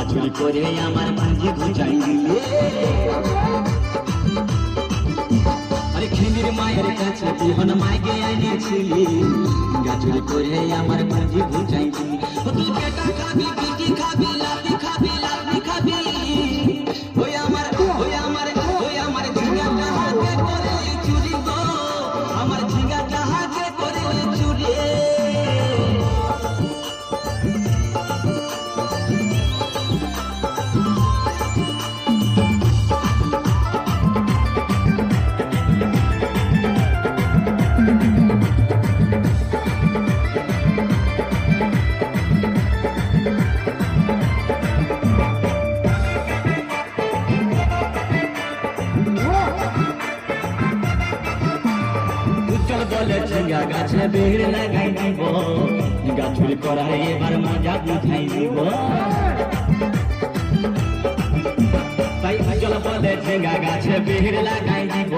চুরি করে আমার ভাঙি ঘুচাই দিলে আরে খেমির মায়ের কাছে বিহন মাইকে আনিয়েছিলি চুরি করে আমার ভাঙি ঘুচাই দিলি তুই বেটা খাবি পিটি খাবি লাতি খাবি লাতি খাবি ওই আমার ঝিঙ্গাটা হাতে করে চুরি গো আমার ঝিঙ্গাটা হাতে করে চুরি ঝিঙ্গা গাছে বের লাগাই দিব ঝিঙ্গা চুরি করার এবার মজা বুঝাই দিব তাই চল বলে ঝিঙ্গা গাছে বের লাগাই দিব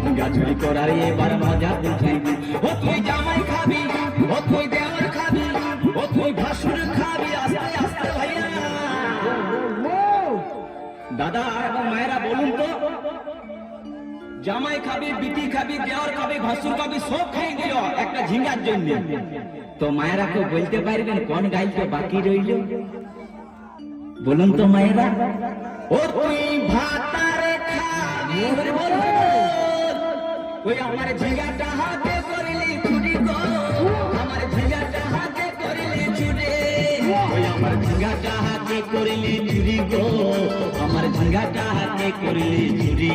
ঝিঙ্গা চুরি করার এবার মজা বুঝাই দিব ও তুই জামাই খাবি ও তুই দেওয়ার খাবি ও তুই ভাসুর খাবি আস্তে আস্তে ভাইয়া দাদা এবং মায়েরা বলুন তো জামাই খাবি বিটি খাবি দেওয়ার খাবি ভাসুর খাবি সব খাই দিল একটা ঝিঙ্গার জন্য তো মায়েরা কেউ বলতে পারবেন কোন গাইতে বাকি রইল বলুন তো মায়েরা ও তুই ভাতারে খাবি ওই আমার ঝিঙ্গাটা হাতে করলি চুরি গো আমার ঝিঙ্গাটা হাতে করলি চুরি ওই আমার ঝিঙ্গাটা হাতে করলি চুরি গো আমার ঝিঙ্গাটা হাতে করলি চুরি